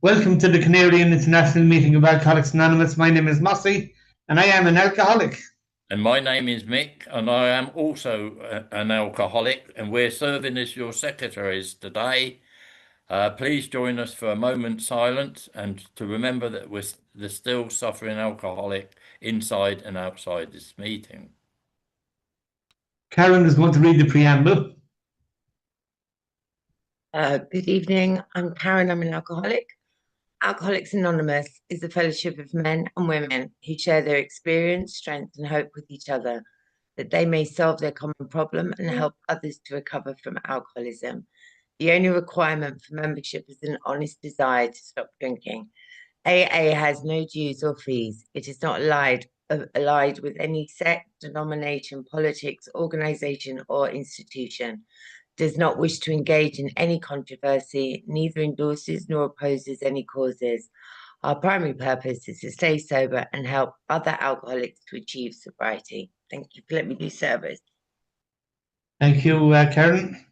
Welcome to the Canadian International Meeting of Alcoholics Anonymous. My name is Mossy, and I am an alcoholic. And my name is Mick, and I am also an alcoholic, and we're serving as your secretaries today. Please join us for a moment's silence and to remember that we're the still suffering alcoholic inside and outside this meeting. Karen is going to read the preamble. Good evening. I'm Karen. I'm an alcoholic. Alcoholics Anonymous is a fellowship of men and women who share their experience, strength, and hope with each other, that they may solve their common problem and help others to recover from alcoholism. The only requirement for membership is an honest desire to stop drinking. AA has no dues or fees. It is not allied with any sect, denomination, politics, organization, or institution. Does not wish to engage in any controversy, neither endorses nor opposes any causes. Our primary purpose is to stay sober and help other alcoholics to achieve sobriety. Thank you for letting me do service. Thank you, Karen.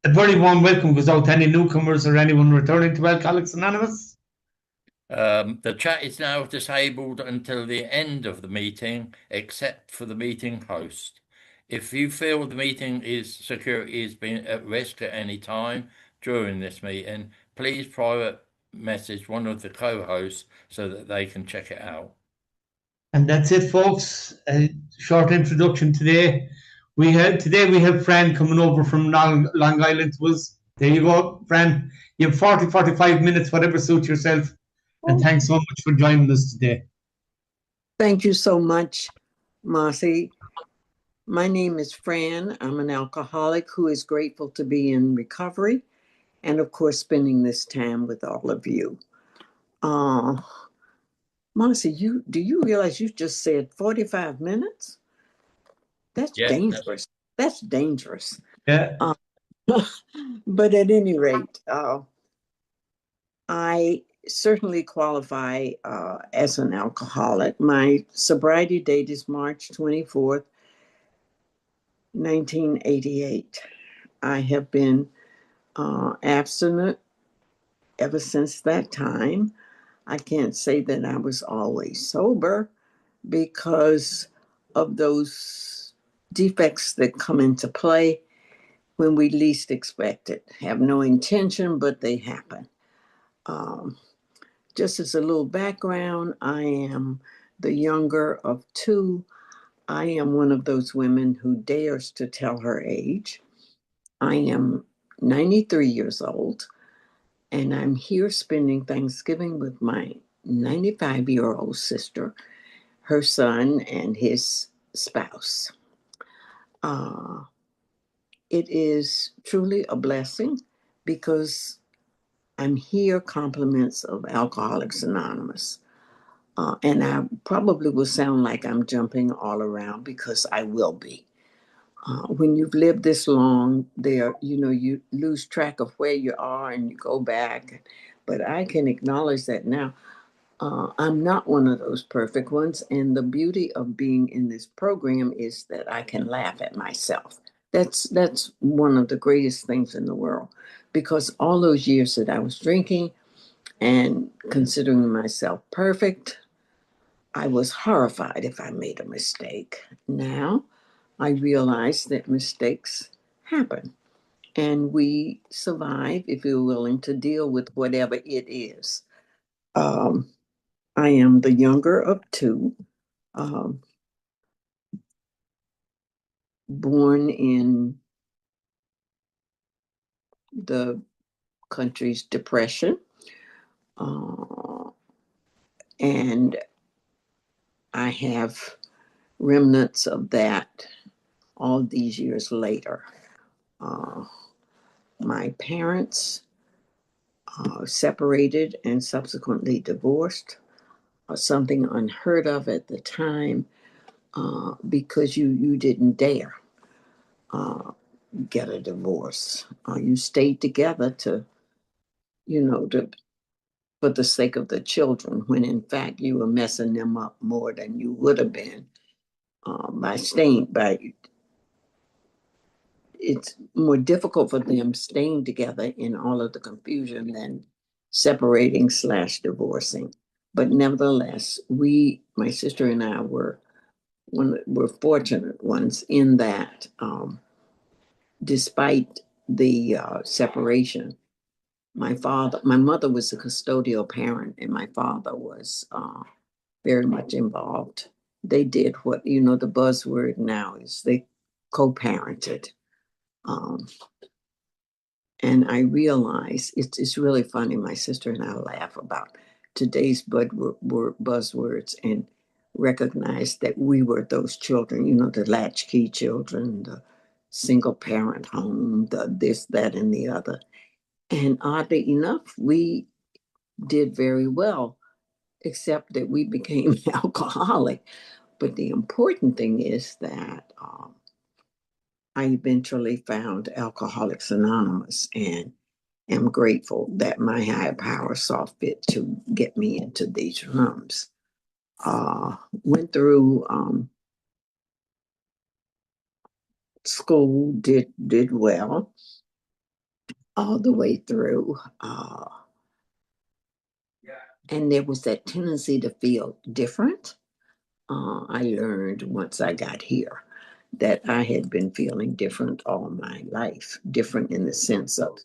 A very warm welcome goes out to any newcomers or anyone returning to Alcoholics Anonymous. The chat is now disabled until the end of the meeting, except for the meeting host. If you feel the meeting security is being at risk at any time during this meeting, please private message one of the co-hosts so that they can check it out. And that's it, folks. A short introduction today. We have Fran coming over from Long Island to us. There you go, Fran. You have 45 minutes, whatever suits yourself. And thanks so much for joining us today. Thank you so much, Marcy. My name is Fran. I'm an alcoholic who is grateful to be in recovery and, of course, spending this time with all of you. Marcy, do you realize you just said 45 minutes? That's dangerous. That's dangerous. Yeah. But at any rate, I certainly qualify as an alcoholic. My sobriety date is March 24th, 1988. I have been abstinent ever since that time. I can't say that I was always sober because of those defects that come into play when we least expect it. Have no intention, but they happen. Just as a little background, I am the younger of two. I am one of those women who dares to tell her age. I am 93 years old, and I'm here spending Thanksgiving with my 95-year-old sister, her son, and his spouse. It is truly a blessing because I'm here compliments of Alcoholics Anonymous. And I probably will sound like I'm jumping all around because I will be. When you've lived this long, you lose track of where you are and you go back. But I can acknowledge that now. I'm not one of those perfect ones. And the beauty of being in this program is that I can laugh at myself. That's one of the greatest things in the world, because all those years that I was drinking and considering myself perfect, I was horrified if I made a mistake. Now, I realize that mistakes happen and we survive if we're willing to deal with whatever it is. I am the younger of two, born in the country's depression, and I have remnants of that all these years later. My parents separated and subsequently divorced, something unheard of at the time, because you didn't dare get a divorce. You stayed together for the sake of the children, when in fact you were messing them up more than you would have been it's more difficult for them staying together in all of the confusion than separating / divorcing. But nevertheless, my sister and I were fortunate ones in that despite the separation, my mother was a custodial parent, and my father was very much involved. They did what, the buzzword now is they co-parented. And I realize it's really funny. My sister and I laugh about today's buzzwords and recognize that we were those children, the latchkey children, the single parent home, the this, that, and the other. And oddly enough, we did very well, except that we became alcoholic. But the important thing is that I eventually found Alcoholics Anonymous and am grateful that my higher power saw fit to get me into these rooms. Went through school, did well all the way through. And there was that tendency to feel different. I learned once I got here that I had been feeling different all my life, different in the sense of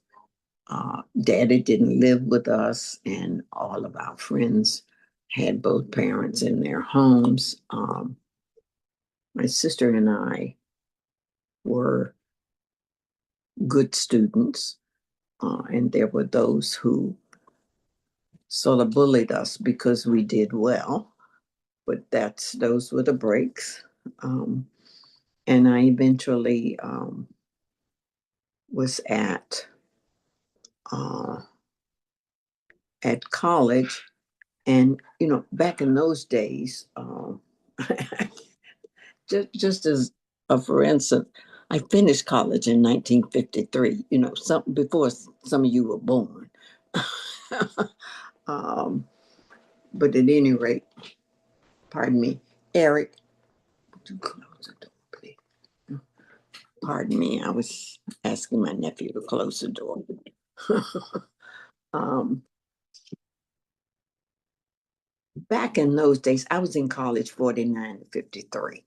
Daddy didn't live with us, and all of our friends had both parents in their homes. My sister and I were good students, and there were those who sort of bullied us because we did well, but those were the breaks. And I eventually was at college, and back in those days, just as for instance, I finished college in 1953. Something before some of you were born. But at any rate, pardon me, Eric, would you close the door, please? Pardon me, I was asking my nephew to close the door. Back in those days, I was in college 49 to 53.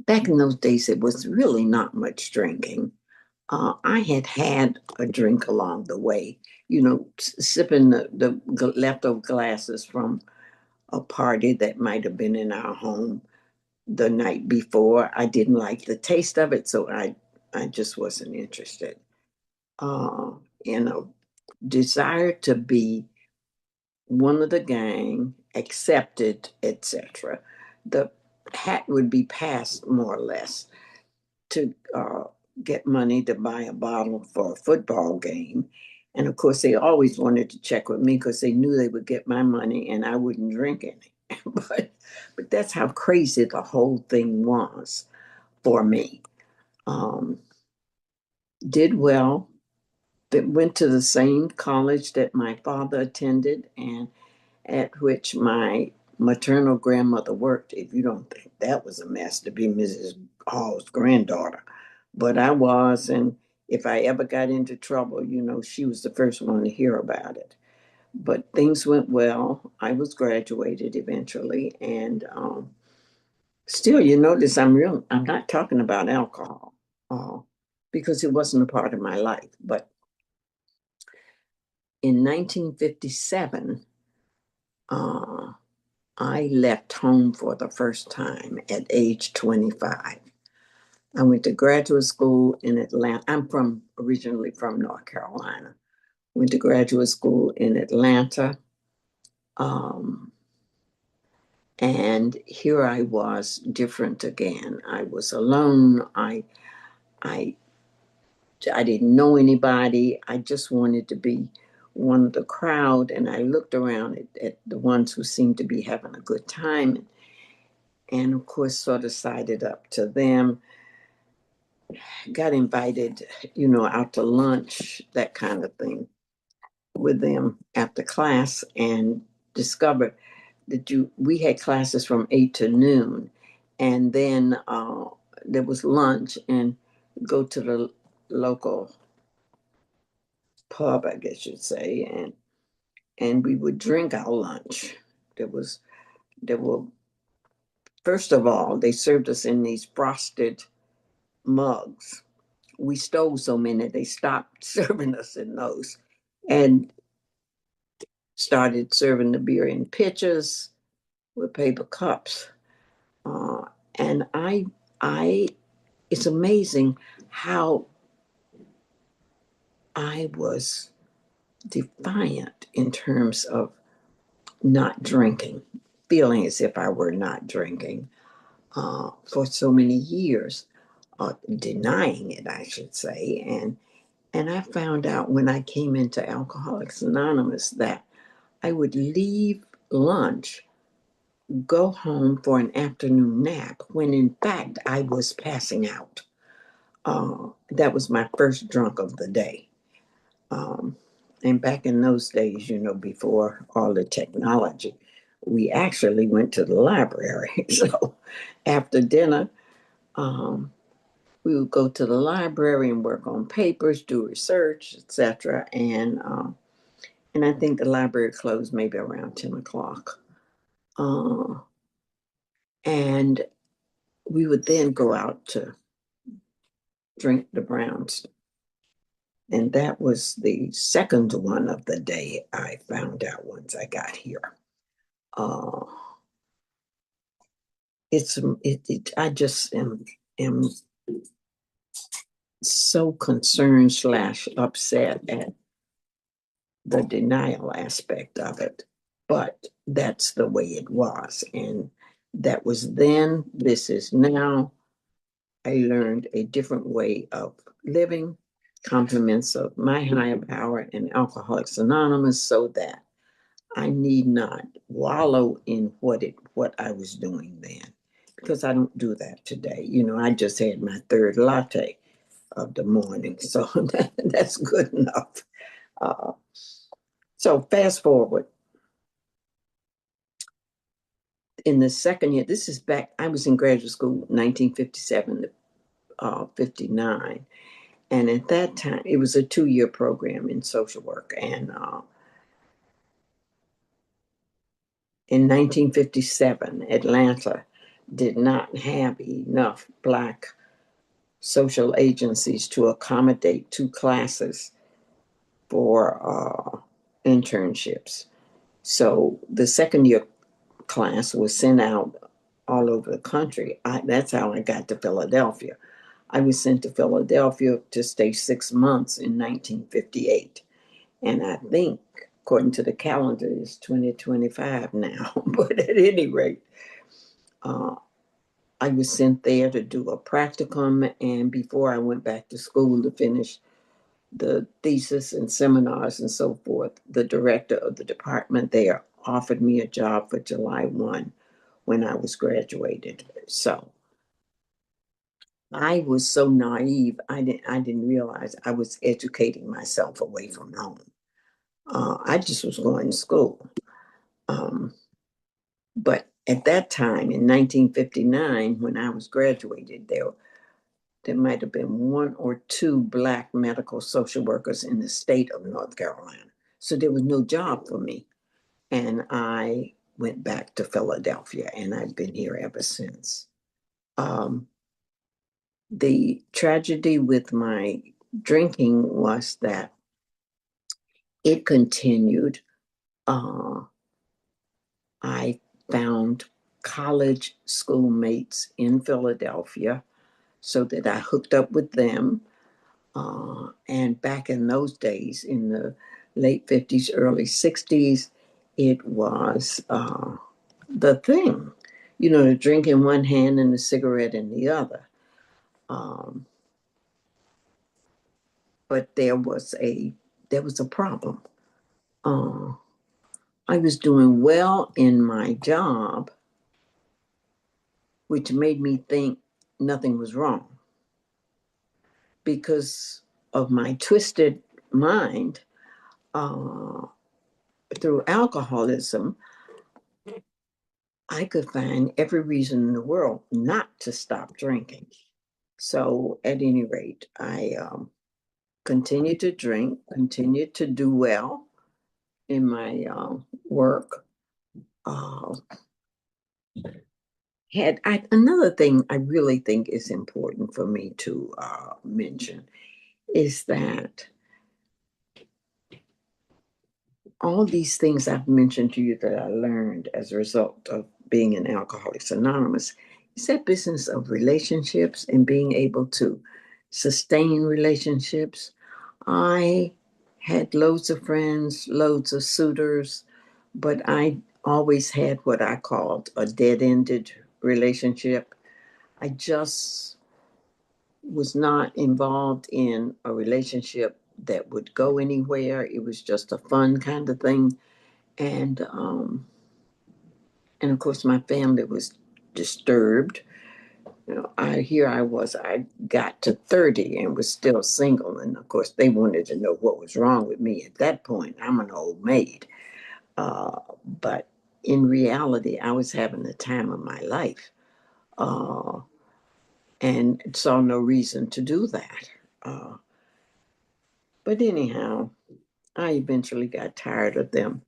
Back in those days, it was really not much drinking. I had a drink along the way, sipping the leftover glasses from a party that might have been in our home the night before. I didn't like the taste of it, so I just wasn't interested. Desire to be one of the gang, accepted, etc. The hat would be passed more or less to get money to buy a bottle for a football game. And of course, they always wanted to check with me because they knew they would get my money and I wouldn't drink any. but that's how crazy the whole thing was for me. Did well, but went to the same college that my father attended and at which my maternal grandmother worked. If you don't think that was a mess to be Mrs. Hall's granddaughter. But I was, and if I ever got into trouble, she was the first one to hear about it. But things went well. I was graduated eventually, and still, you notice I'm not talking about alcohol because it wasn't a part of my life. But in 1957, I left home for the first time at age 25. I went to graduate school in Atlanta. I'm originally from North Carolina. Went to graduate school in Atlanta. And here I was, different again. I was alone. I didn't know anybody. I just wanted to be one of the crowd. And I looked around at the ones who seemed to be having a good time. And of course, sort of sided up to them. Got invited, out to lunch, that kind of thing, with them after class, and discovered that we had classes from 8 to noon, and then there was lunch, and go to the local pub, I guess you'd say, and we would drink our lunch. There were first of all, they served us in these frosted mugs. We stole so many, they stopped serving us in those and started serving the beer in pitchers with paper cups. Uh, and it's amazing how I was defiant in terms of not drinking, feeling as if I were not drinking for so many years, denying it, I should say. And I found out when I came into Alcoholics Anonymous that I would leave lunch, go home for an afternoon nap, when in fact I was passing out. That was my first drunk of the day. And back in those days, before all the technology, we actually went to the library. So after dinner, we would go to the library and work on papers, do research, etc. And I think the library closed maybe around 10 o'clock. And we would then go out to drink the browns. And that was the second one of the day, I found out once I got here. I just am so concerned / upset at the denial aspect of it. But that's the way it was. And that was then, this is now. I learned a different way of living, compliments of my higher power and Alcoholics Anonymous, so that I need not wallow in what I was doing then, because I don't do that today. I just had my third latte of the morning, so that's good enough. So fast forward. In the second year, this is back, I was in graduate school 1957 to 59. And at that time, it was a 2-year program in social work. And in 1957, Atlanta did not have enough Black social agencies to accommodate 2 classes for internships. So the second year class was sent out all over the country. That's how I got to Philadelphia. I was sent to Philadelphia to stay 6 months in 1958. And I think, according to the calendar, it's 2025 now. But at any rate, I was sent there to do a practicum. And before I went back to school to finish the thesis and seminars and so forth, the director of the department there offered me a job for July 1 when I was graduated. So I was so naive, I didn't realize I was educating myself away from home. I just was going to school. But at that time, in 1959, when I was graduated, there might have been 1 or 2 Black medical social workers in the state of North Carolina. So there was no job for me. And I went back to Philadelphia, and I've been here ever since. The tragedy with my drinking was that it continued. I found college schoolmates in Philadelphia so that I hooked up with them. And back in those days, in the late 50s, early 60s, it was the thing, the drink in one hand and the cigarette in the other. But there was a problem. I was doing well in my job, which made me think nothing was wrong. Because of my twisted mind, through alcoholism, I could find every reason in the world not to stop drinking. So at any rate, I continued to drink, continued to do well in my work. Another thing I really think is important for me to mention is that all these things I've mentioned to you that I learned as a result of being in Alcoholics Anonymous is that business of relationships and being able to sustain relationships. I had loads of friends, loads of suitors, but I always had what I called a dead-ended relationship. I just was not involved in a relationship that would go anywhere. It was just a fun kind of thing. And of course my family was disturbed. You know, I got to 30 and was still single. And of course they wanted to know what was wrong with me at that point. I'm an old maid. But in reality, I was having the time of my life. And saw no reason to do that. But anyhow, I eventually got tired of them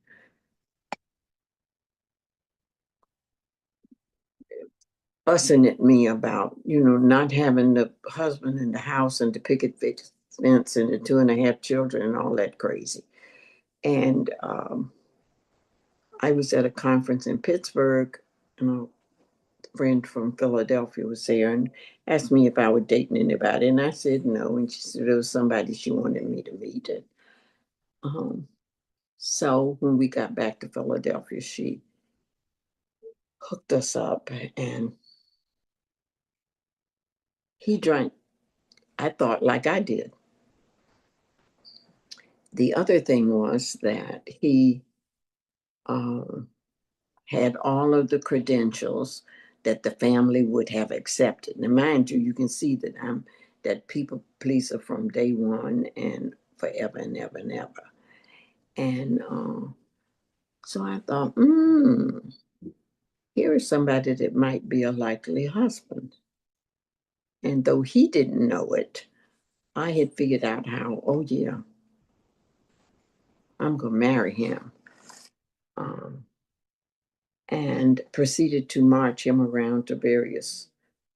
fussing at me about, not having the husband in the house and the picket fence and the 2.5 children and all that crazy. And I was at a conference in Pittsburgh, and a friend from Philadelphia was there and asked me if I was dating anybody. And I said no. And she said there was somebody she wanted me to meet. And so when we got back to Philadelphia, she hooked us up, and he drank, I thought, like I did. The other thing was that he had all of the credentials that the family would have accepted. Now, mind you, you can see that I'm that people pleaser from day one and forever and ever and ever. And so I thought, here is somebody that might be a likely husband. And though he didn't know it, I had figured out how, oh yeah, I'm going to marry him. And proceeded to march him around to various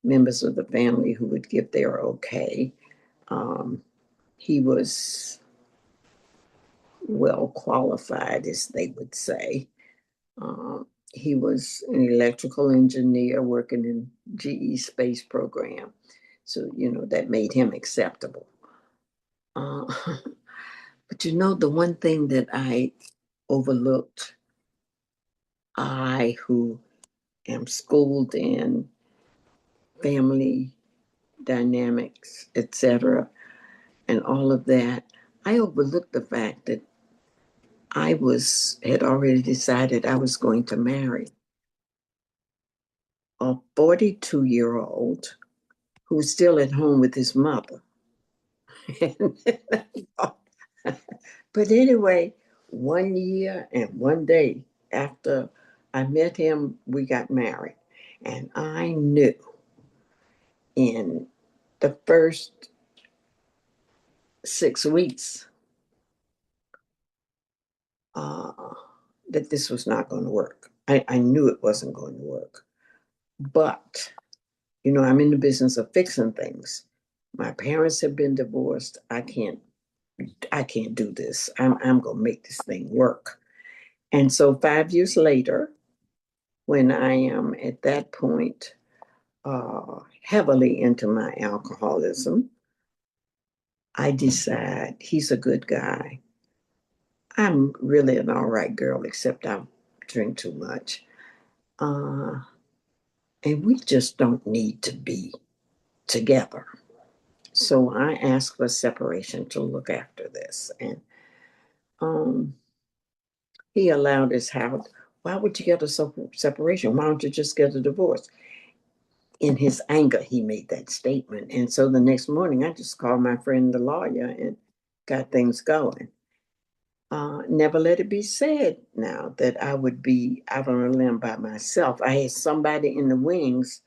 members of the family who would give their okay. He was well qualified, as they would say. He was an electrical engineer working in GE space program. So, that made him acceptable. But the one thing that I overlooked, I who am schooled in family dynamics, etc., and all of that, I overlooked the fact that I had already decided I was going to marry a 42-year-old who was still at home with his mother. But anyway, 1 year and 1 day after I met him, we got married. And I knew in the first 6 weeks that this was not going to work. I knew it wasn't going to work. But, I'm in the business of fixing things. My parents have been divorced. I can't do this. I'm going to make this thing work. And so 5 years later, when I am at that point heavily into my alcoholism, I decide he's a good guy. I'm really an all right girl, except I drink too much. And we just don't need to be together. So I asked for separation to look after this. And he allowed his house. Why would you get a separation? Why don't you just get a divorce? In his anger, he made that statement. And so the next morning, I just called my friend, the lawyer, and got things going. Never let it be said now that I would be out on a limb by myself. I had somebody in the wings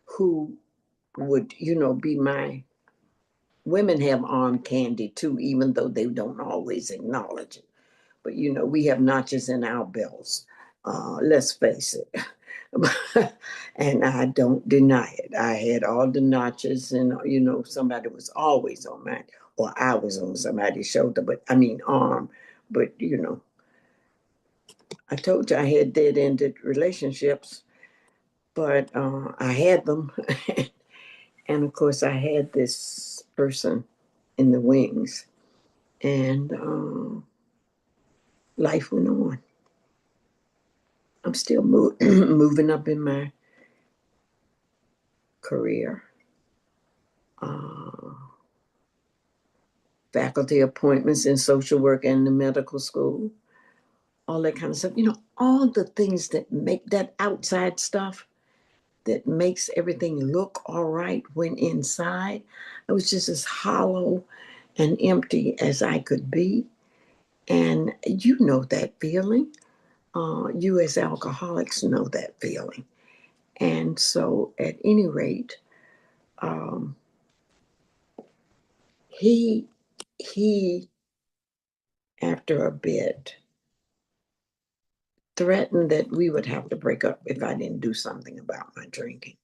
who would, be my women have arm candy too, even though they don't always acknowledge it. But we have notches in our belts. Let's face it. And I don't deny it. I had all the notches, and somebody was always on mine, or I was on somebody's shoulder, but I mean arm. But I told you I had dead-ended relationships, but I had them. And of course, I had this person in the wings, and life went on. I'm still moving up in my career. Faculty appointments in social work and the medical school, all that kind of stuff. All the things that make that outside stuff that makes everything look all right when inside, I was just as hollow and empty as I could be. And you know that feeling. You as alcoholics know that feeling. And so at any rate, he after a bit threatened that we would have to break up if I didn't do something about my drinking.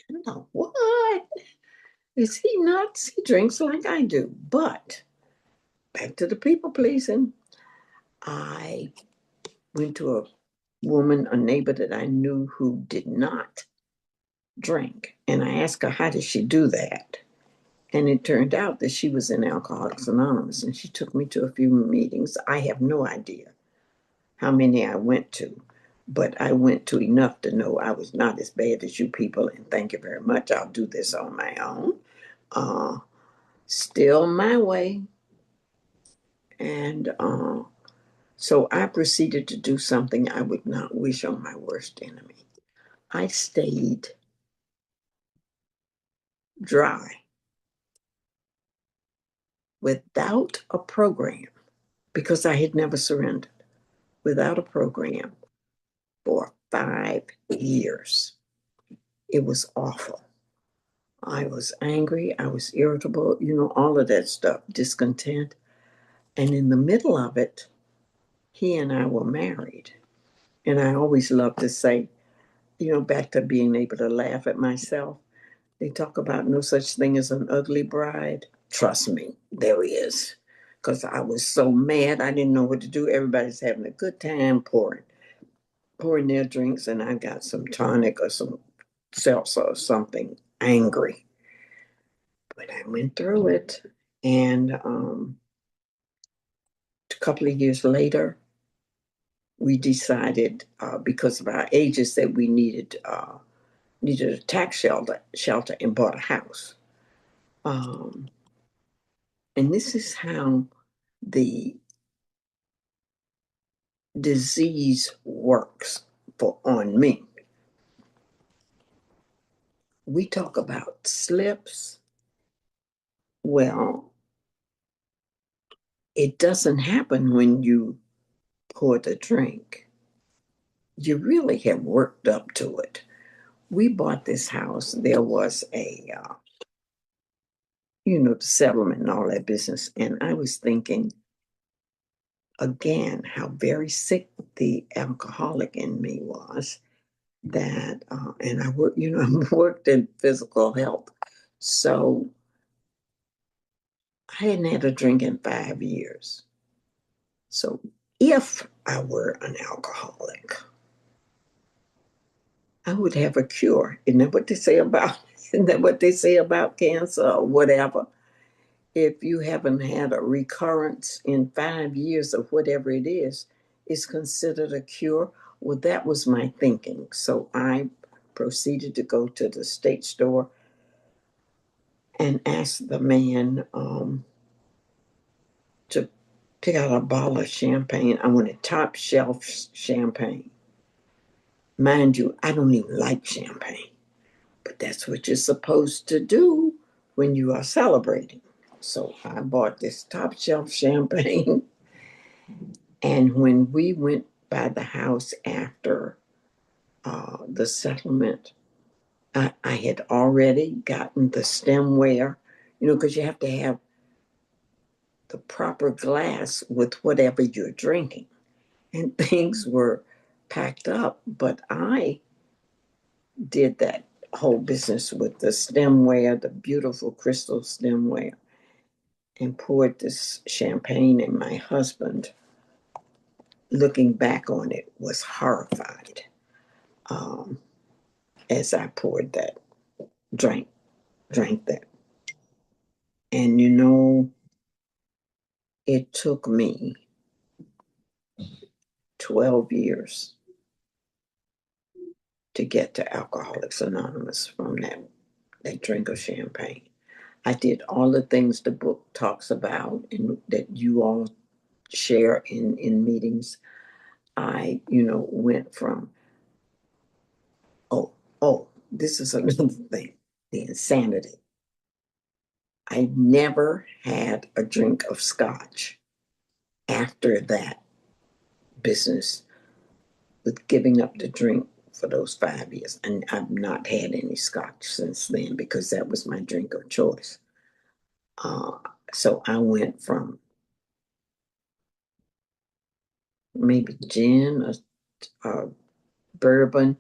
I'm like, what? Is he nuts? He drinks like I do. But back to the people pleasing. I went to a woman, a neighbor that I knew who did not drink. And I asked her, how did she do that? And it turned out that she was in Alcoholics Anonymous, and she took me to a few meetings. I have no idea how many I went to, but I went to enough to know I was not as bad as you people, and thank you very much. I'll do this on my own. Still my way. And so I proceeded to do something I would not wish on my worst enemy. I stayed dry without a program, because I had never surrendered, without a program for 5 years. It was awful. I was angry, I was irritable, all of that stuff, discontent. And in the middle of it, he and I were married. And I always love to say, back to being able to laugh at myself. They talk about no such thing as an ugly bride. Trust me, there is. Because I was so mad, I didn't know what to do. Everybody's having a good time pouring their drinks, and I got some tonic or some seltzer or something, angry. But I went through it. And a couple of years later, we decided, because of our ages, that we needed a tax shelter and bought a house. And this is how the disease works on me. We talk about slips. Well, it doesn't happen when you pour the drink. You really have worked up to it. We bought this house. There was a, the settlement and all that business. And I was thinking, again, how very sick the alcoholic in me was. That, and I worked in physical health. So I hadn't had a drink in 5 years. So if I were an alcoholic, I would have a cure. Isn't that what they say about cancer or whatever? If you haven't had a recurrence in 5 years of whatever it is, it's considered a cure. Well, that was my thinking. So I proceeded to go to the state store and ask the man to pick out a bottle of champagne. I wanted top shelf champagne. Mind you, I don't even like champagne, but that's what you're supposed to do when you are celebrating. So I bought this top shelf champagne. And when we went by the house after the settlement, I had already gotten the stemware, because you have to have the proper glass with whatever you're drinking. And things were packed up, but I did that whole business with the stemware, the beautiful crystal stemware, and poured this champagne, and my husband, looking back on it, was horrified as I poured that, drank that. And it took me 12 years to get to Alcoholics Anonymous from that drink of champagne. I did all the things the book talks about and that you all share in meetings. I, went from, this is another thing, the insanity. I never had a drink of scotch after that business with giving up the drink for those 5 years. And I've not had any scotch since then because that was my drink of choice. So I went from maybe gin or bourbon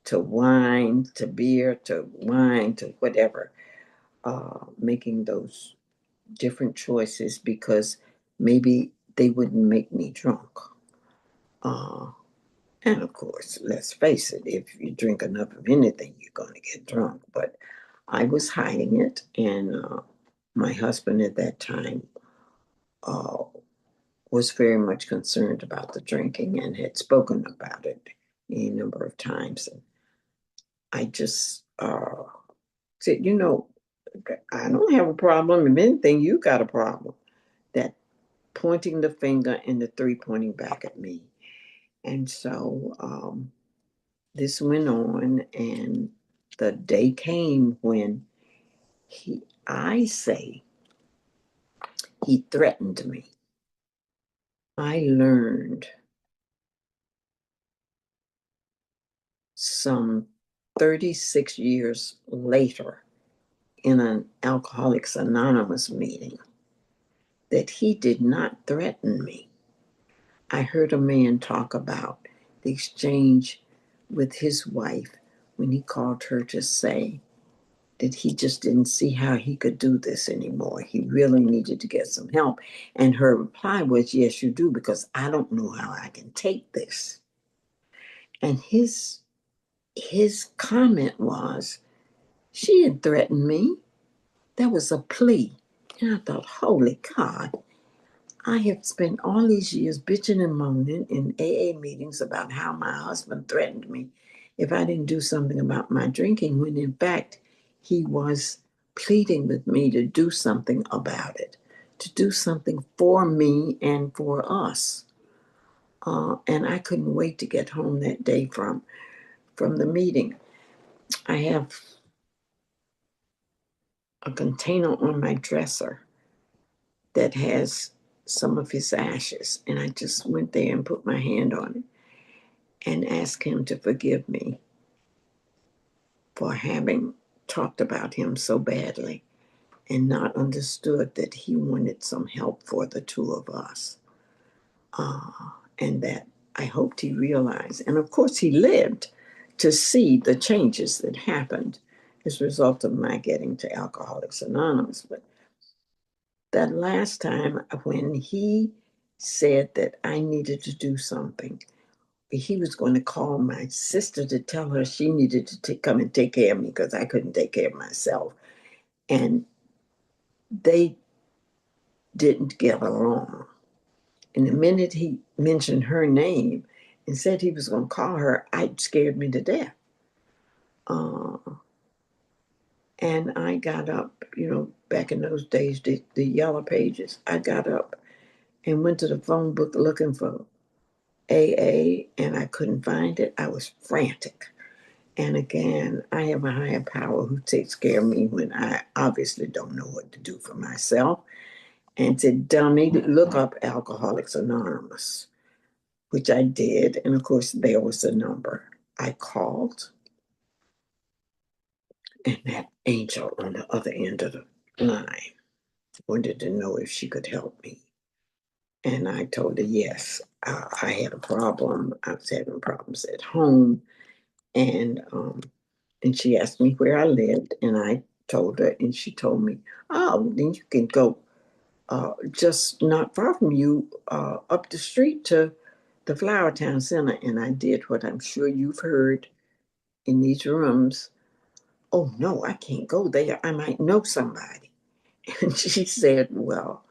to wine to beer to wine to whatever, making those different choices because maybe they wouldn't make me drunk. And of course, let's face it, if you drink enough of anything, you're going to get drunk. But I was hiding it, and my husband at that time was very much concerned about the drinking and had spoken about it a number of times. And I just said, I don't have a problem. If anything, you got a problem. That pointing the finger and the three pointing back at me. And so this went on, and the day came when I say he threatened me. I learned some 36 years later in an Alcoholics Anonymous meeting that he did not threaten me. I heard a man talk about the exchange with his wife when he called her to say that he just didn't see how he could do this anymore. He really needed to get some help. And her reply was, yes, you do, because I don't know how I can take this. And his comment was, she had threatened me. That was a plea. And I thought, holy God, I have spent all these years bitching and moaning in AA meetings about how my husband threatened me if I didn't do something about my drinking, when in fact he was pleading with me to do something about it, to do something for me and for us. And I couldn't wait to get home that day from the meeting. I have a container on my dresser that has some of his ashes, and I just went there and put my hand on it and asked him to forgive me for having talked about him so badly and not understood that he wanted some help for the two of us. And that I hoped he realized. And of course, he lived to see the changes that happened as a result of my getting to Alcoholics Anonymous. But that last time when he said that I needed to do something, he was going to call my sister to tell her she needed to come and take care of me because I couldn't take care of myself. And they didn't get along. And the minute he mentioned her name and said he was going to call her, it scared me to death. And I got up, back in those days, the yellow pages, I got up and went to the phone book looking for AA, and I couldn't find it. I was frantic. And again, I have a higher power who takes care of me when I obviously don't know what to do for myself. And said, dummy, look up Alcoholics Anonymous, which I did. And of course, there was the number. I called, and that angel on the other end of the line. Wanted to know if she could help me. And I told her yes. I had a problem. I was having problems at home. And she asked me where I lived, and I told her, and she told me, oh, then you can go just not far from you, up the street to the Flower Town Center. And I did what I'm sure you've heard in these rooms. Oh, no, I can't go there. I might know somebody. And she said, well,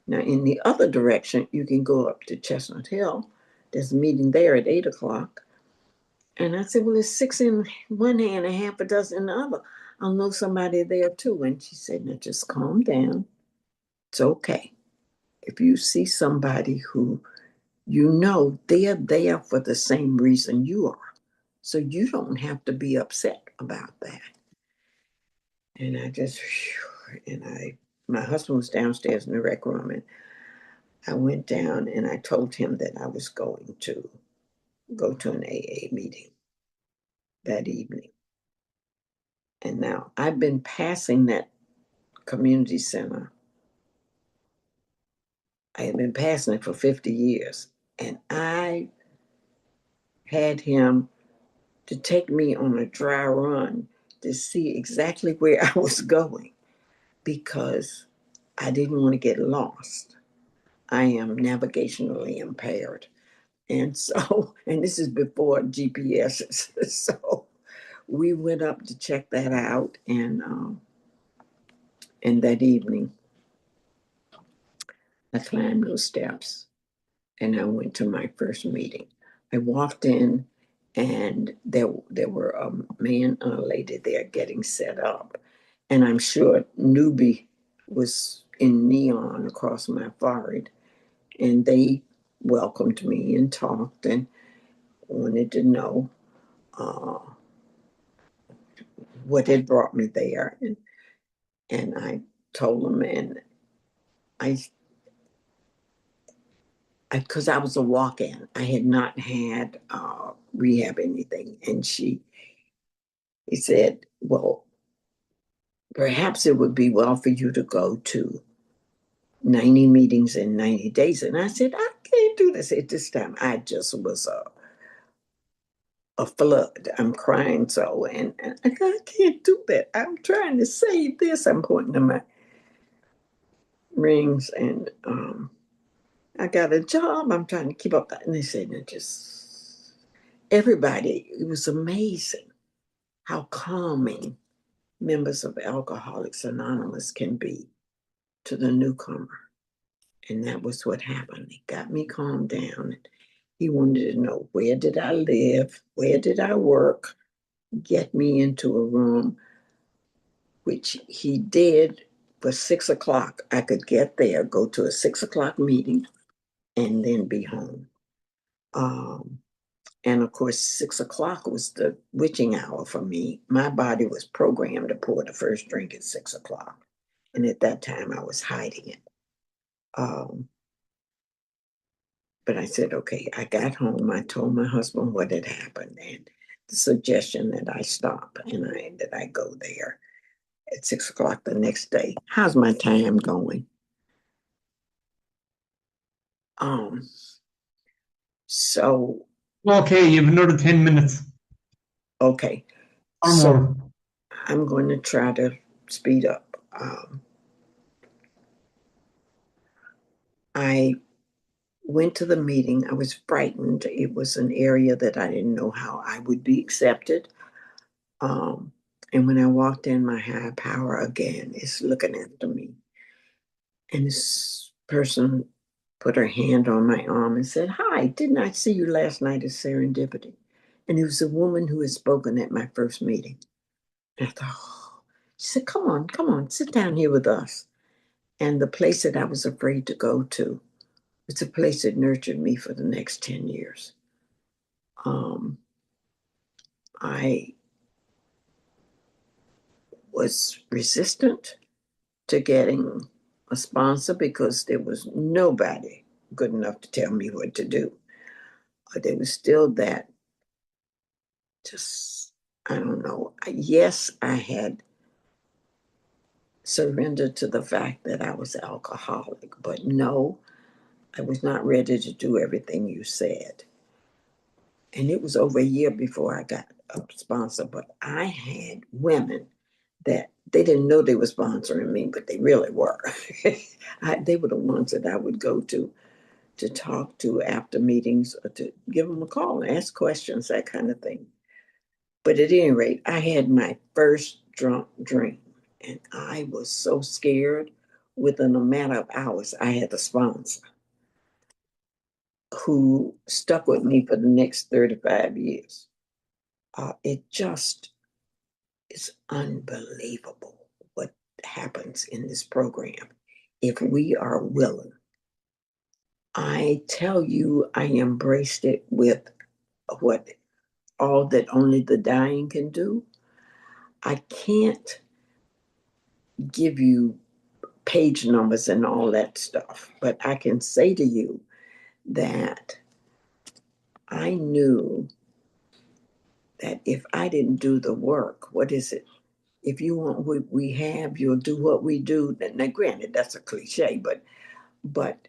now in the other direction, you can go up to Chestnut Hill. There's a meeting there at 8 o'clock. And I said, well, it's 6 in one hand and half a dozen in the other. I'll know somebody there too. And she said, now just calm down. It's okay. If you see somebody who you know they're there for the same reason you are. So you don't have to be upset about that. And I just, my husband was downstairs in the rec room, and I went down and I told him that I was going to go to an AA meeting that evening. And now I've been passing that community center. I have been passing it for 50 years. And I had him to take me on a dry run to see exactly where I was going, because I didn't want to get lost. I am navigationally impaired. And so, and this is before GPS. So we went up to check that out. And that evening, I climbed those steps and I went to my first meeting. I walked in, and there were a man and a lady there getting set up. And I'm sure newbie was in neon across my forehead. And they welcomed me and talked and wanted to know what had brought me there. And I told them, and because I was a walk-in, I had not had rehab anything. And he said, well, perhaps it would be well for you to go to 90 meetings in 90 days. And I said, I can't do this at this time. I just was a flood. I'm crying so, and I can't do that. I'm trying to save this. I'm pointing to my rings, and I got a job. I'm trying to keep up that. And they said, just everybody, it was amazing how calming members of Alcoholics Anonymous can be to the newcomer. And that was what happened. He got me calmed down. He wanted to know, where did I live? Where did I work? Get me into a room, which he did for 6 o'clock. I could get there, go to a 6 o'clock meeting, and then be home. And of course, 6 o'clock was the witching hour for me. My body was programmed to pour the first drink at 6 o'clock. And at that time, I was hiding it. But I said, okay, I got home. I told my husband what had happened and the suggestion that I stop and that I go there at 6 o'clock the next day. How's my time going? So. Okay, you have another 10 minutes. Okay. Or so more. I'm going to try to speed up. I went to the meeting. I was frightened. It was an area that I didn't know how I would be accepted. And when I walked in, my higher power again is looking after me. And this person put her hand on my arm and said, hi, didn't I see you last night at Serendipity? And it was a woman who had spoken at my first meeting. And I thought, oh. She said, come on, sit down here with us. And the place that I was afraid to go to, it's a place that nurtured me for the next 10 years. I was resistant to getting a sponsor because there was nobody good enough to tell me what to do. There was still that, just, I don't know. Yes, I had surrender to the fact that I was alcoholic. But no, I was not ready to do everything you said. And it was over a year before I got a sponsor, but I had women that they didn't know they were sponsoring me, but they really were. They were the ones that I would go to talk to after meetings or to give them a call and ask questions, that kind of thing. But at any rate, I had my first drunk dream, and I was so scared. Within a matter of hours, I had a sponsor who stuck with me for the next 35 years. It just is unbelievable what happens in this program if we are willing. I tell you, I embraced it with what all that only the dying can do. I can't give you page numbers and all that stuff, but I can say to you that I knew that if I didn't do the work, what is it? If you want what we have, you'll do what we do. Now, granted, that's a cliche, but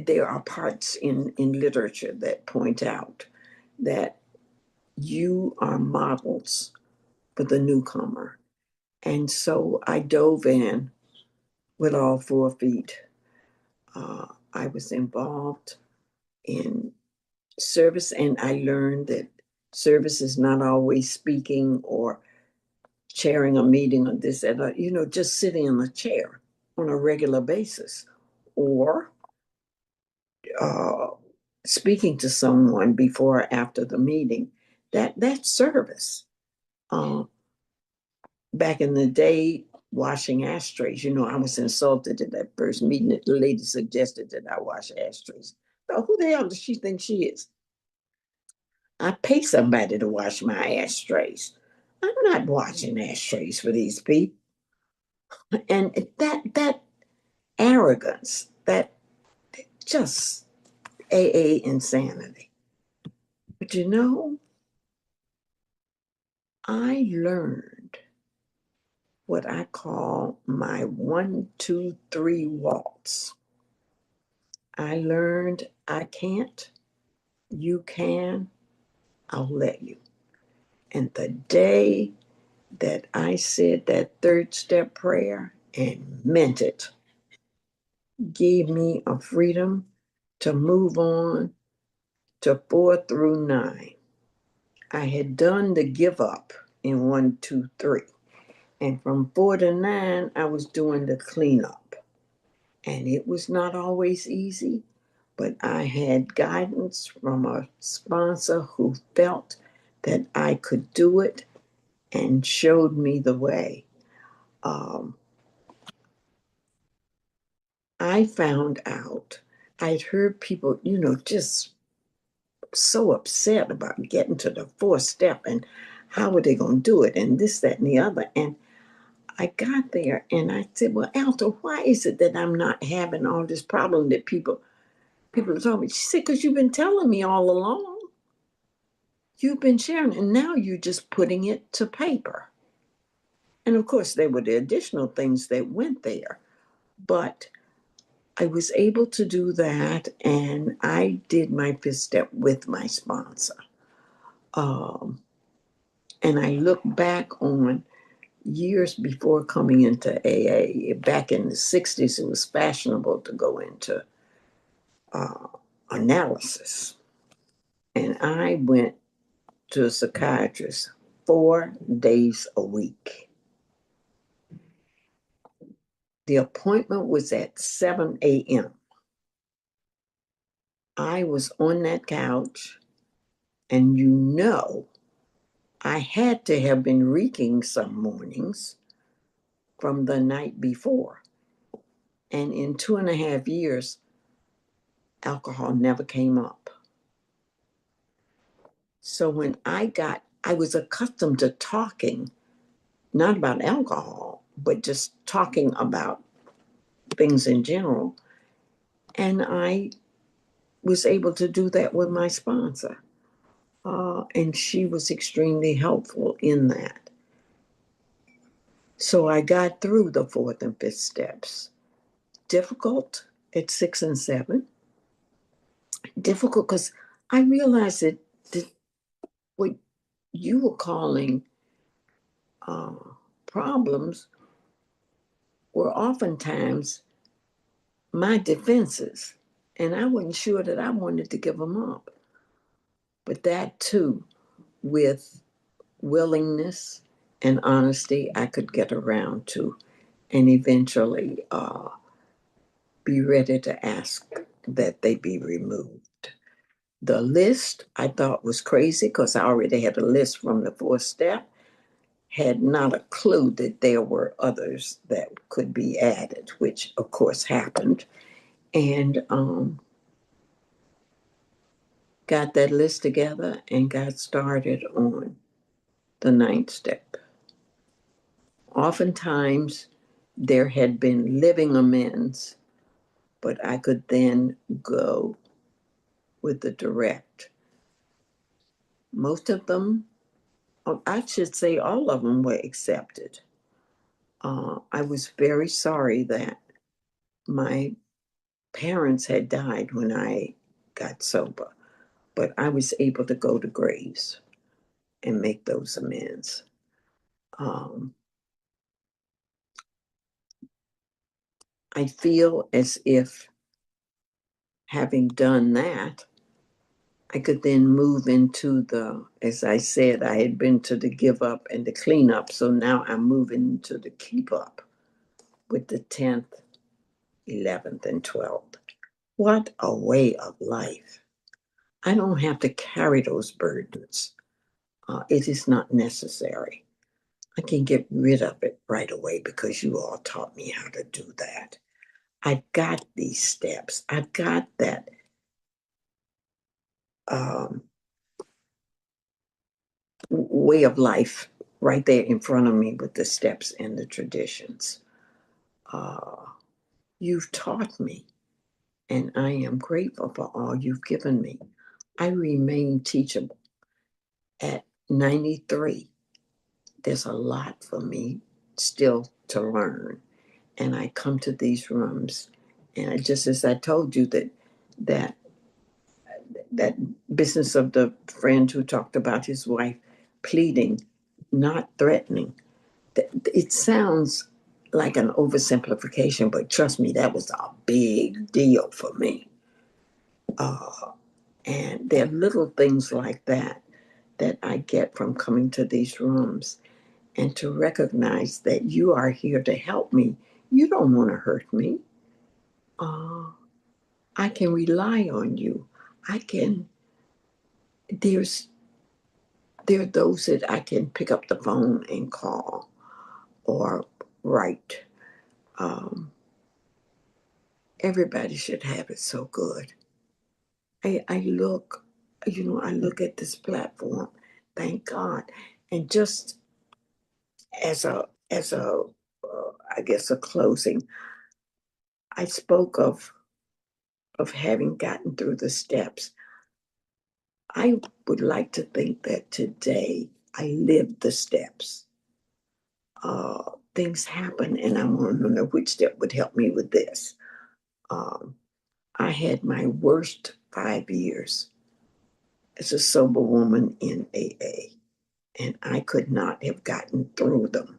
there are parts in literature that point out that you are models for the newcomer. And so I dove in with all 4 feet. I was involved in service, and I learned that service is not always speaking or chairing a meeting or this and that, just sitting in a chair on a regular basis, or speaking to someone before or after the meeting. That's service. Back in the day, washing ashtrays, I was insulted at that first meeting that the lady suggested that I wash ashtrays. So who the hell does she think she is? I pay somebody to wash my ashtrays. I'm not washing ashtrays for these people. And that arrogance, that just AA insanity. But I learned what I call my 1, 2, 3 waltz. I learned I can't, you can, I'll let you. And the day that I said that 3rd step prayer and meant it, gave me a freedom to move on to 4 through 9. I had done the give up in 1, 2, 3. And from 4 to 9, I was doing the cleanup. And it was not always easy, but I had guidance from a sponsor who felt that I could do it and showed me the way. I found out, I'd heard people, just so upset about getting to the 4th step and how are they going to do it and this, that, and the other. And I got there and I said, well, Alta, why is it that I'm not having all this problem that people told me? She said, because you've been telling me all along. You've been sharing, and now you're just putting it to paper. And of course, there were the additional things that went there. But I was able to do that, and I did my 5th step with my sponsor. And I look back on years before coming into AA. Back in the 60s, it was fashionable to go into analysis. And I went to a psychiatrist 4 days a week. The appointment was at 7 a.m. I was on that couch, and I had to have been reeking some mornings from the night before. And in 2.5 years, alcohol never came up. So when I was accustomed to talking, not about alcohol, but just talking about things in general. And I was able to do that with my sponsor. And she was extremely helpful in that. So I got through the fourth and fifth steps. Difficult at 6 and 7. Difficult because I realized that what you were calling problems were oftentimes my defenses. And I wasn't sure that I wanted to give them up. But that too, with willingness and honesty, I could get around to and eventually be ready to ask that they be removed. The list I thought was crazy because I already had a list from the fourth step, had not a clue that there were others that could be added, which of course happened. And got that list together and got started on the ninth step. Oftentimes, there had been living amends, but I could then go with the direct. Most of them, I should say all of them, were accepted. I was very sorry that my parents had died when I got sober, but I was able to go to graves and make those amends. I feel as if having done that, I could then move into the, as I said, I had been to the give up and the clean up. So now I'm moving to the keep up with the 10th, 11th, and 12th. What a way of life. I don't have to carry those burdens. It is not necessary. I can get rid of it right away because you all taught me how to do that. I got these steps. I got that way of life right there in front of me with the steps and the traditions. You've taught me, and I am grateful for all you've given me. I remain teachable. At 93, there's a lot for me still to learn. And I come to these rooms, and just as I told you that that business of the friend who talked about his wife pleading, not threatening. It sounds like an oversimplification, but trust me, that was a big deal for me. And there are little things like that that I get from coming to these rooms and to recognize that you are here to help me. You don't want to hurt me. I can rely on you. I can, there are those that I can pick up the phone and call or write. Everybody should have it so good. I look, I look at this platform, thank God. And just as a I guess a closing, I spoke of having gotten through the steps. I would like to think that today I lived the steps. Things happen, and I want to know which step would help me with this. I had my worst 5 years as a sober woman in AA, and I could not have gotten through them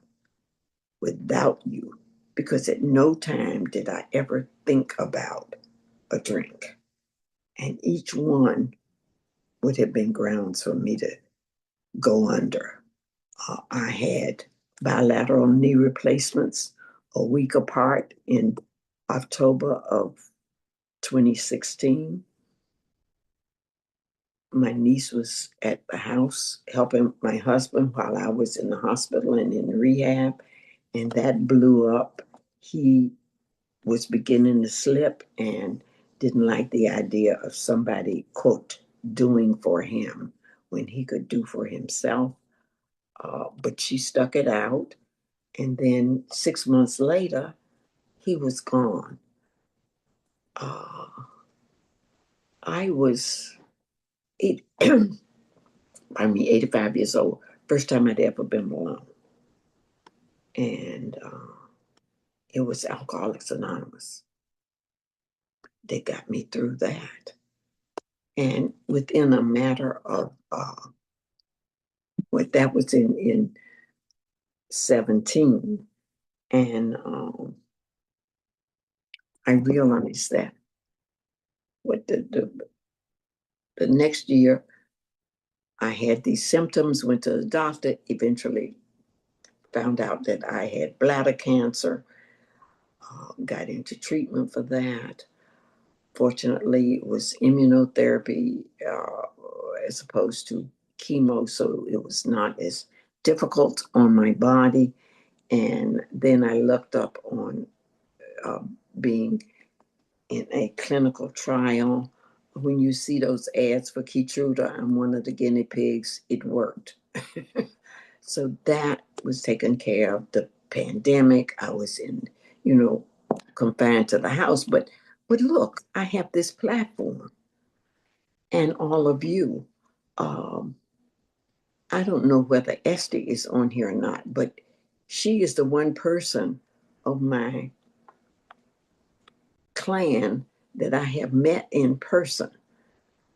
without you, because at no time did I ever think about a drink. And each one would have been grounds for me to go under. I had bilateral knee replacements a week apart in October of 2016. My niece was at the house helping my husband while I was in the hospital and in rehab, and that blew up. He was beginning to slip and didn't like the idea of somebody, quote, doing for him when he could do for himself. But she stuck it out. And then 6 months later, he was gone. I was 85 years old. First time I'd ever been alone. And it was Alcoholics Anonymous. They got me through that. And within a matter of what that was in 17, and I realized that what the next year I had these symptoms, went to the doctor, eventually found out that I had bladder cancer, got into treatment for that. Fortunately, it was immunotherapy as opposed to chemo, so it was not as difficult on my body. And then I looked up on being in a clinical trial. When you see those ads for Keytruda, I'm one of the guinea pigs. It worked. So that was taken care of. The pandemic, I was in, confined to the house. But look, I have this platform, and all of you. I don't know whether Esther is on here or not, but she is the one person of my clan that I have met in person,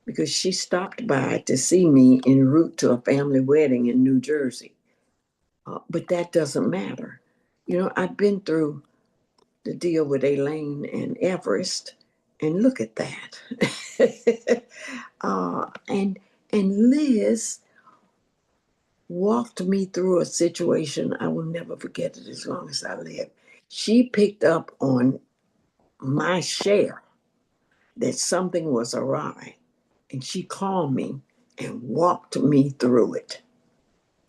because she stopped by to see me en route to a family wedding in New Jersey. But that doesn't matter. I've been through the deal with Elaine and Everest, and look at that. And Liz walked me through a situation I will never forget it as long as I live. She picked up on my share that something was awry, and she called me and walked me through it.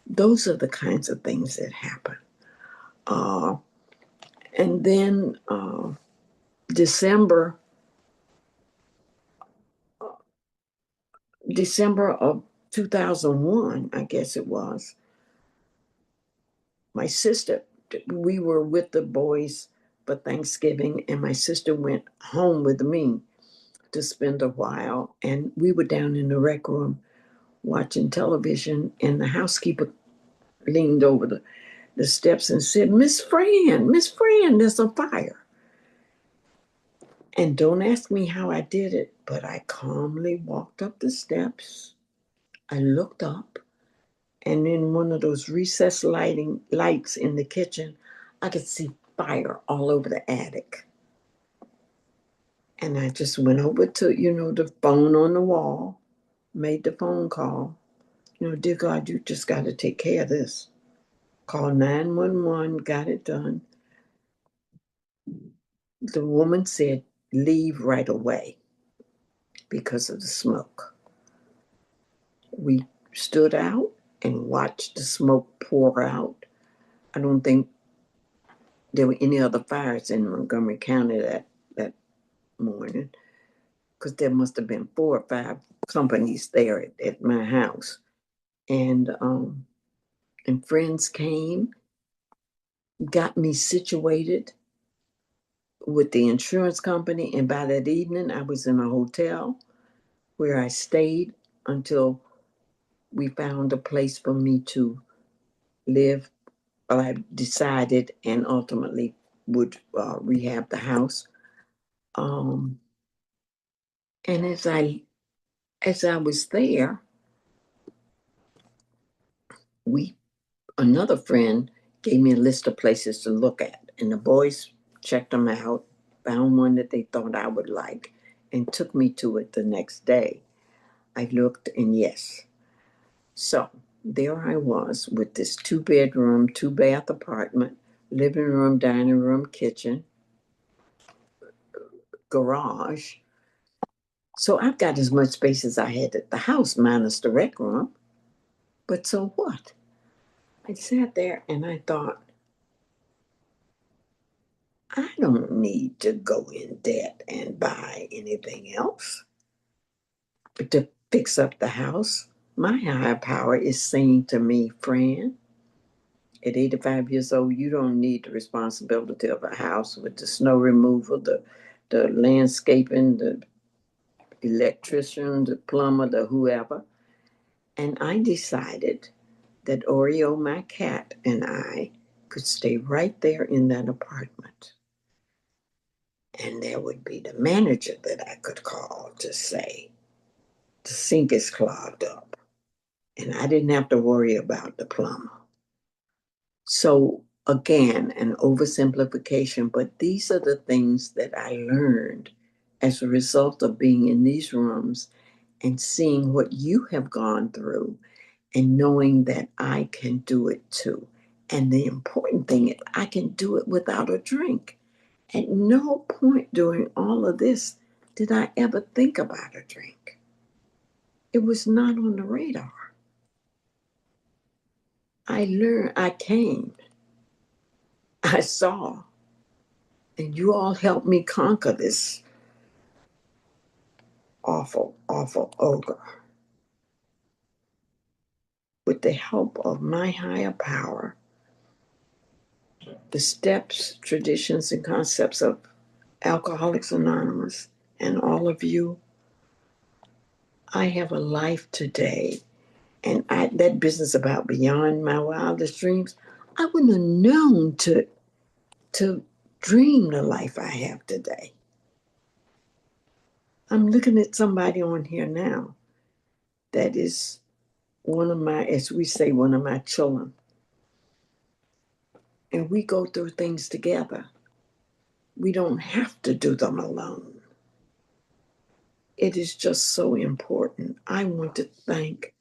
Those are the kinds of things that happen. And then December of 2001, I guess it was, my sister, we were with the boys for Thanksgiving, and my sister went home with me to spend a while. And we were down in the rec room watching television, and the housekeeper leaned over the steps and said, Miss Fran, there's a fire. And don't ask me how I did it, but I calmly walked up the steps. I looked up, and in one of those recessed lights in the kitchen, I could see fire all over the attic. And I just went over to, the phone on the wall, made the phone call. Dear God, you just got to take care of this. Call 911, got it done. The woman said, leave right away because of the smoke. We stood out and watched the smoke pour out. I don't think there were any other fires in Montgomery County that morning, because there must have been 4 or 5 companies there at my house. And friends came, got me situated with the insurance company. And by that evening, I was in a hotel where I stayed until we found a place for me to live. Well, I decided and ultimately would rehab the house. And as I was there, another friend gave me a list of places to look at, and the boys checked them out, found one that they thought I would like, and took me to it the next day. I looked, and yes. So there I was with this 2-bedroom, 2-bath apartment, living room, dining room, kitchen, garage. So I've got as much space as I had at the house, minus the rec room. But so what? I sat there and I thought, I don't need to go in debt and buy anything else to fix up the house. My higher power is saying to me, Fran, at 85 years old, you don't need the responsibility of a house with the snow removal, the landscaping, the electrician, the plumber, the whoever. And I decided that Oreo, my cat, and I could stay right there in that apartment. And there would be the manager that I could call to say, the sink is clogged up. And I didn't have to worry about the plumber. So again, an oversimplification, but these are the things that I learned as a result of being in these rooms and seeing what you have gone through and knowing that I can do it too. And the important thing is I can do it without a drink. At no point during all of this did I ever think about a drink. It was not on the radar. I learned, I came, I saw, and you all helped me conquer this awful, awful ogre. With the help of my higher power, the steps, traditions, and concepts of Alcoholics Anonymous, and all of you, I have a life today. And that business about beyond my wildest dreams, I wouldn't have known to dream the life I have today. I'm looking at somebody on here now that is one of my, as we say, one of my children. And we go through things together. We don't have to do them alone. It is just so important. I want to thank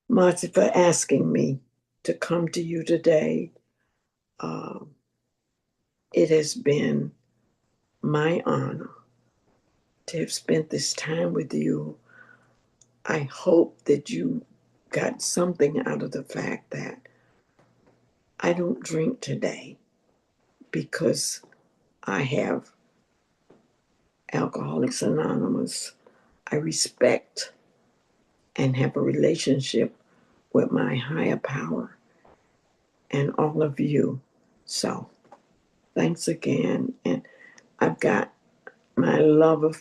Marty for asking me to come to you today. It has been my honor to have spent this time with you. I hope that you got something out of the fact that I don't drink today because I have Alcoholics Anonymous. I respect and have a relationship with my higher power and all of you. So thanks again. And I've got my lover,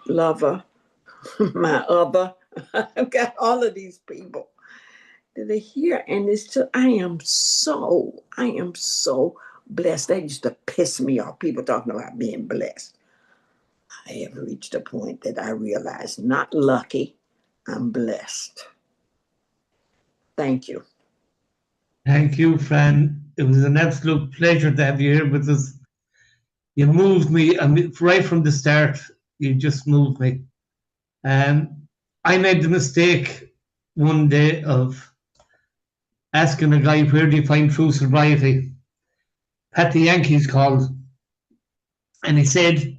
my other, I've got all of these people that are here. And it's just, I am so blessed. That used to piss me off, people talking about being blessed. I have reached a point that I realize, not lucky, I'm blessed. Thank you. Thank you, Fran. It was an absolute pleasure to have you here with us. You moved me, I mean, right from the start. You just moved me. I made the mistake one day of asking a guy, where do you find true sobriety? Pat the Yankees called, and he said,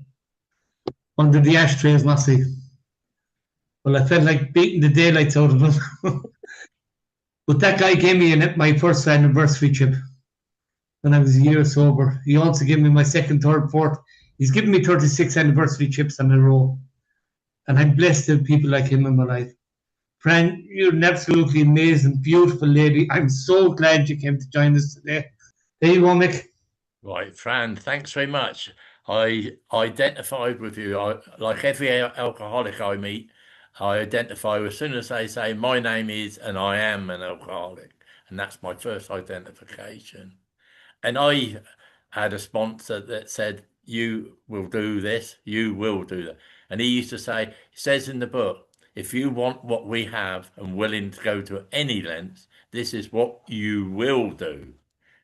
under the ashtrays, Massey. Well, I felt like beating the daylights out of him. But that guy gave me my first anniversary chip when I was a year sober. He also gave me my second, third, fourth. He's given me 36 anniversary chips in a row. And I'm blessed to have people like him in my life. Fran, you're an absolutely amazing, beautiful lady. I'm so glad you came to join us today. There you go, Mick. Right, Fran, thanks very much. I identified with you. Like every alcoholic I meet, I identify as soon as they say, my name is, and I am an alcoholic. And that's my first identification. And I had a sponsor that said, you will do this, you will do that. And he used to say, it says in the book, if you want what we have and willing to go to any lengths, this is what you will do.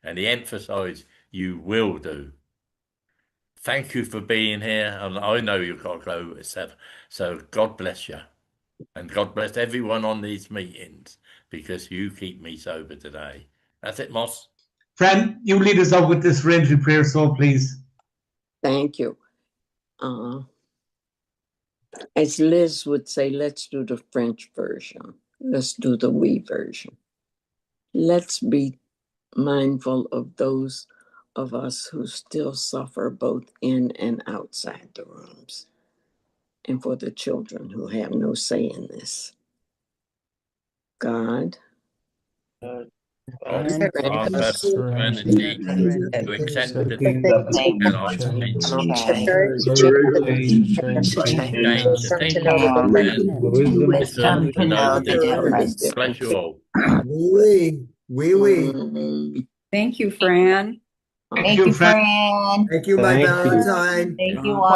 And he emphasized, you will do. Thank you for being here. And I know you've got to go at 7. So God bless you. And God bless everyone on these meetings because you keep me sober today. That's it, Moss. Fran, you lead us out with this friendly prayer, so please. Thank you. As Liz would say, let's do the French version. Let's do the we version. Let's be mindful of those of us who still suffer both in and outside the rooms, and for the children who have no say in this. God, serenity, to accept the things and change the thinking of man, wisdom to know the difference. Bless you all. Oui. Thank you, Fran. Thank Thank you, you, Fran. Fran. Thank you, my Thank you. Valentine. Thank you.